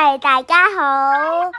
係大家好，呢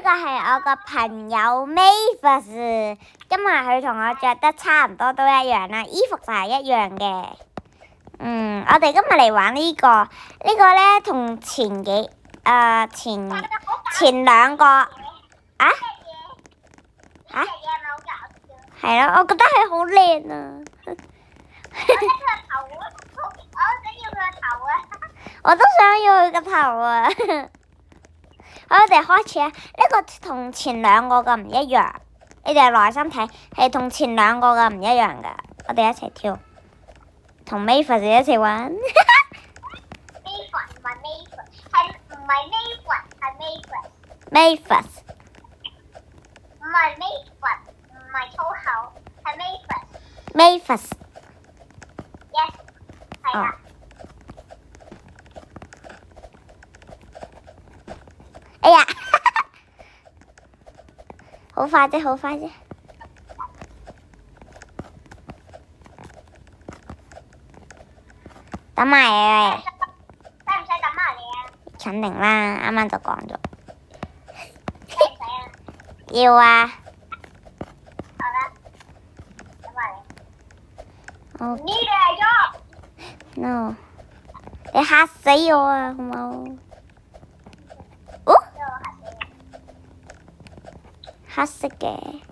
個係我個朋友 Mavis，今日佢同我着得差唔多都一樣啦，衣服就係一樣嘅。我哋今日嚟玩呢個呢同前兩個係咯，我覺得佢好靚啊。我都想要佢個頭啊！好，我哋開始啊！呢個同前兩個嘅唔一樣，你哋耐心睇，係同前兩個嘅唔一樣噶。我哋一齊跳，同 Mavis 一齊玩。Mavis 唔係 Mavis， 係唔係 Mavis 係 Mavis。唔係 Mavis， 唔係粗口，係 Mavis。Yes， 係啦。哎呀，好快啫，好快啫！等埋啊！使唔使等埋你啊？肯定啦，啱啱就講咗。使唔使啊？要啊！好啦，等埋你。呢個係咗。No， 你嚇死我啊！好冇？黑色嘅呢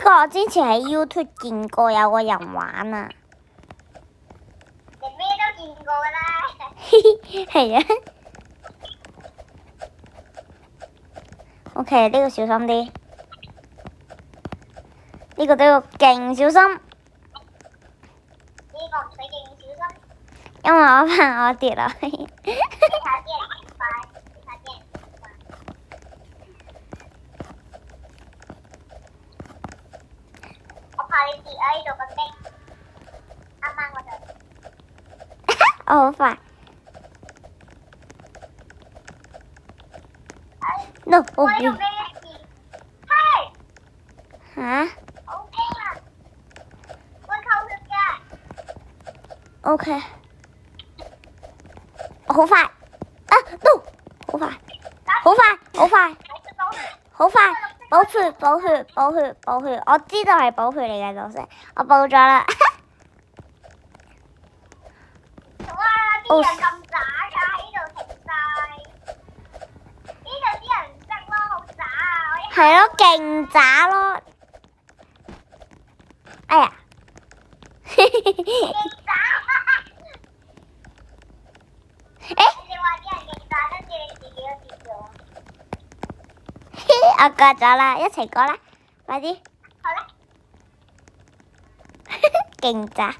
個我之前喺 YouTube 見過有個人玩啊，你咩都見過噶啦，係啊。OK， 呢個小心啲，呢個都要勁小心。呢個唔使勁小心，因為我怕我跌落去。我好快 ，no， 我唔要。嚇 ？OK， 我好快，啊 no， 好快，好快，好快，好快，補血，補血，補血，補血，我知道係補血嚟嘅，老師，我補咗啦。啲人咁渣㗎，喺呢度停晒。呢度啲人唔識咯，好渣啊！係咯，勁渣咯。哎呀！勁渣！你話啲人勁渣，跟住你自己都跌咗。我過咗啦，一齊過啦，快啲！好啦。勁渣！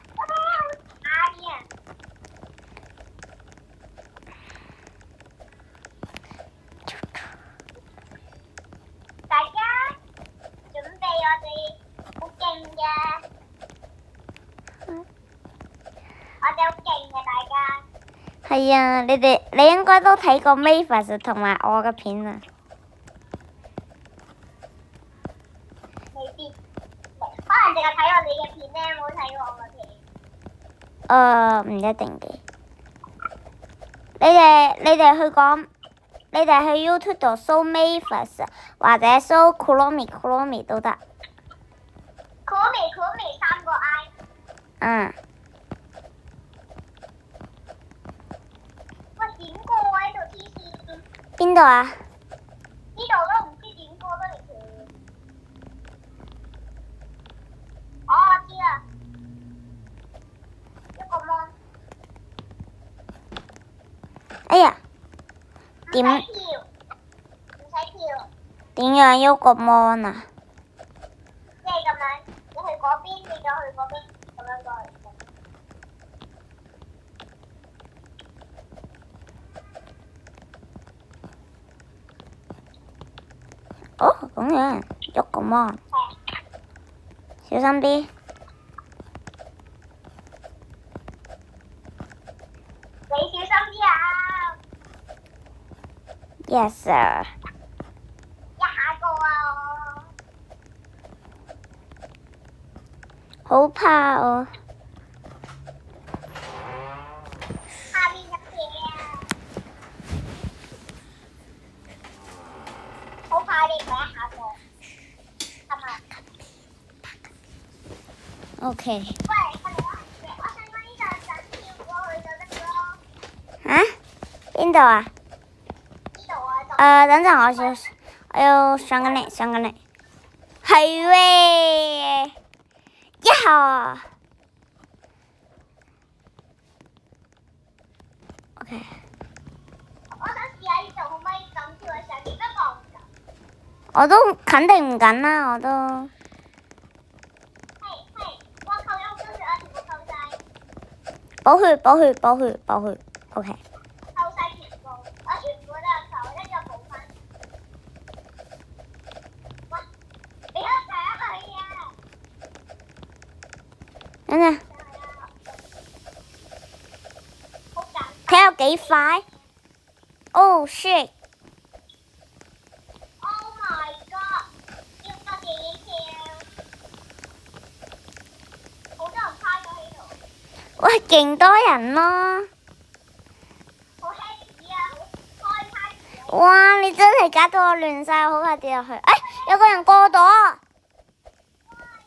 係啊，你應該都睇過 Mavis 同埋我嘅片啊。未必，可能淨係睇我哋嘅片咧，冇睇過我嘅片。唔一定嘅。你哋去 YouTube 度搜 Mavis 或者搜 Kuromi 都得。Kuromi 3個 I。嗯。邊度啊？呢度都唔知點過得嚟嘅。哦，我知啦，一個 mon。哎呀，點？唔使跳。點樣喐個 mon 啊？即係咁樣，你去嗰邊，你就去嗰邊，咁樣過嚟。哦，咁樣喐個 mon， 小心啲。你小心啲啊 ！Yes sir。一下過啊！好怕哦。下面入嘢啊！ OK。喂，我想講呢度想跳過去就得㗎咯。嚇？邊度啊？呢度啊。等陣我要上緊嚟。係喂，1號。OK。我想試下呢度可唔可以咁跳去上面，不過唔敢。我都肯定唔敢啦，我都。我扣咗好多血啊，全部扣晒。補血。OK。扣晒全部，我全部都有扣，一陣補翻。喂，你都上去啊！等陣。睇有幾快？Oh shit！ Oh my god！ 要搭電影票，好多人趴咗喺度。喂，勁多人咯！好 happy 啊！開趴！哇！你真係搞到我亂晒，好快跌落去。哎，有個人過咗。哇！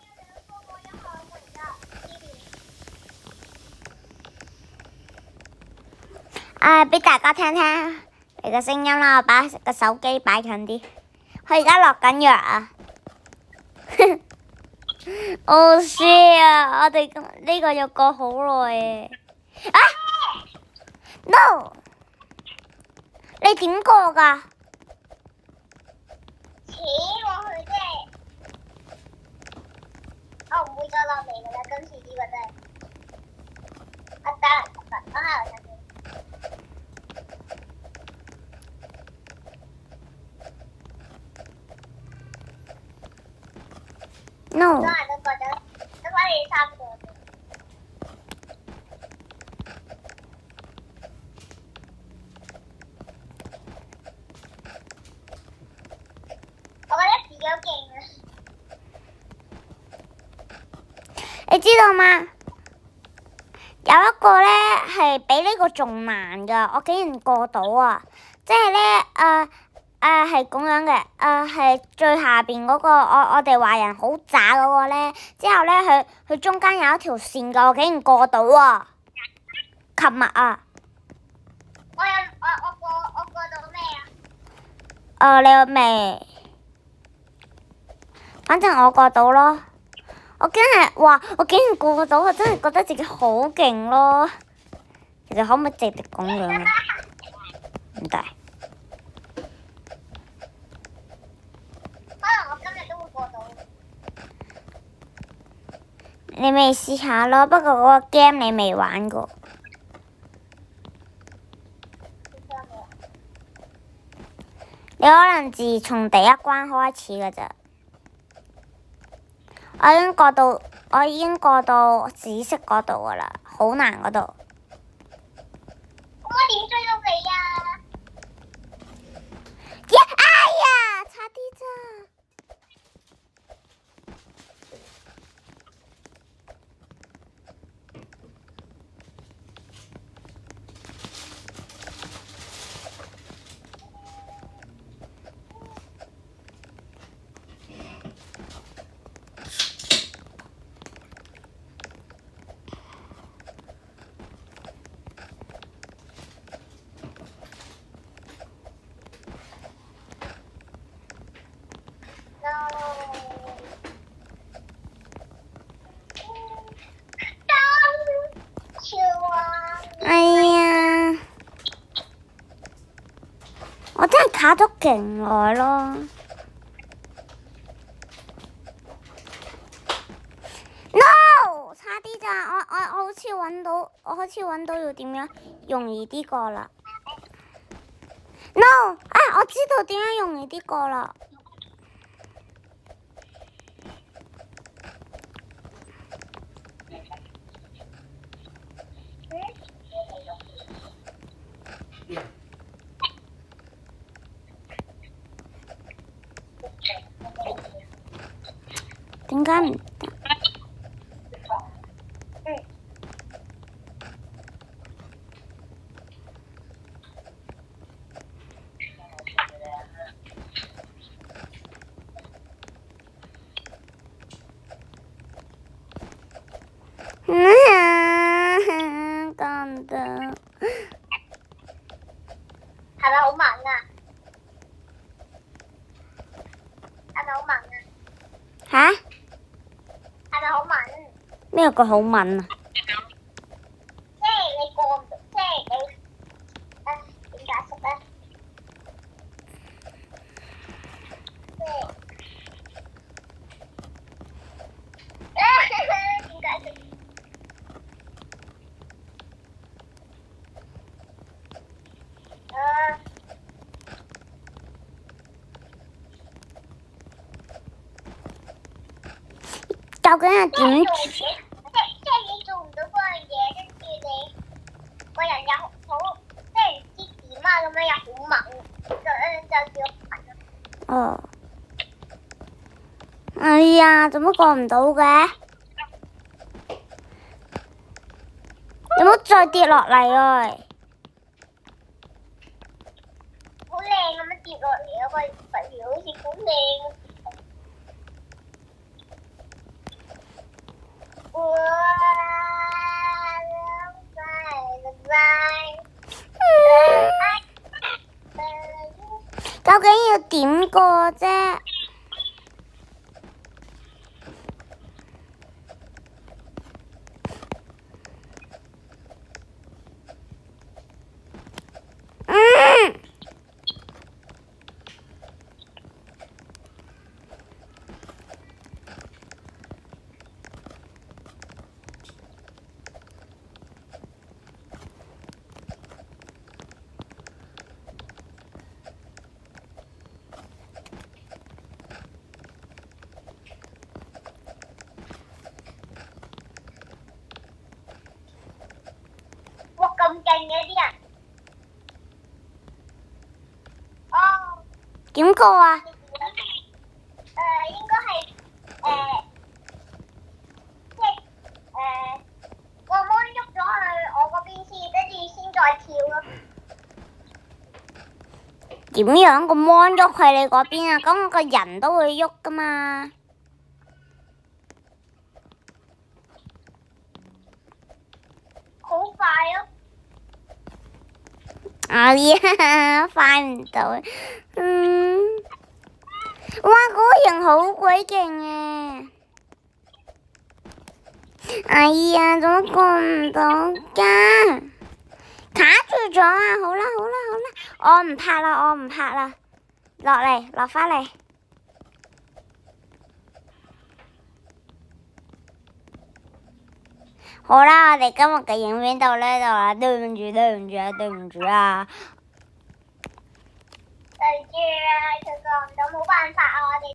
有兩個過咗去，我而家呢邊。俾大家聽聽你嘅聲音啦，我把個手機擺近啲。佢而家落緊藥啊！好衰啊！我哋呢個要過好耐嘅。啊 ！No！ 你點過㗎？扯過去啫。我唔會再落嚟㗎啦，今次呢個真係。我喺度。No。都覺得，都關你差唔多。我覺得自己好勁啊！你知道嗎？有一個呢係比呢個仲難㗎，我竟然過到啊！即係呢，係咁樣嘅，係最下邊嗰個，我哋話人好渣嗰個呢。之後呢，佢中間有一條線㗎，我竟然過到啊！琴日啊！我過到咩啊？你未？反正我過到咯。我竟然過到，我真係覺得自己好勁咯。其實可唔可以直接講樣啊？唔得。可能我今日都會過到。你未試下咯，不過嗰個 game 你未玩過。你可能自從第一關開始㗎咋。我已經過到紫色嗰度㗎啦，好難嗰度。我點追到你啊？哎呀，差啲咋。哎呀，我真係卡咗勁耐咯。No， 差啲咋？我好似揾到要點樣容易啲過啦。No， 我知道點樣容易啲過啦。點解唔得？係咪好猛啊？係咪好猛啊？吓？係咪好猛？咩個好猛啊？即係你過唔到，即係你點解釋咧？即係點解釋？究竟係點？即係你做唔到嗰樣嘢，跟住你個人又好，即係唔知點啊咁樣又好猛，就叫猛咯。哦。哎呀，做乜過唔到嘅？有冇再跌落嚟啊？好靚咁樣跌落嚟啊！個vật料好似好靚。究竟要點過啫？咁勁嘅啲人，哦，點過啊？應該係即係個 mon 喐咗去我嗰邊先，跟住先再跳咯。點樣個 mon 喐去你嗰邊啊？咁個人都會喐噶嘛？好快咯！哎呀，快唔到，哇，嗰個人好鬼勁啊！哎呀，怎麼過唔到㗎？卡住咗啊！好啦，我唔拍啦，落返嚟。好啦，我哋今日嘅影片到呢度啦，對唔住啊！對唔住啊，佢過唔到冇辦法啊，我哋。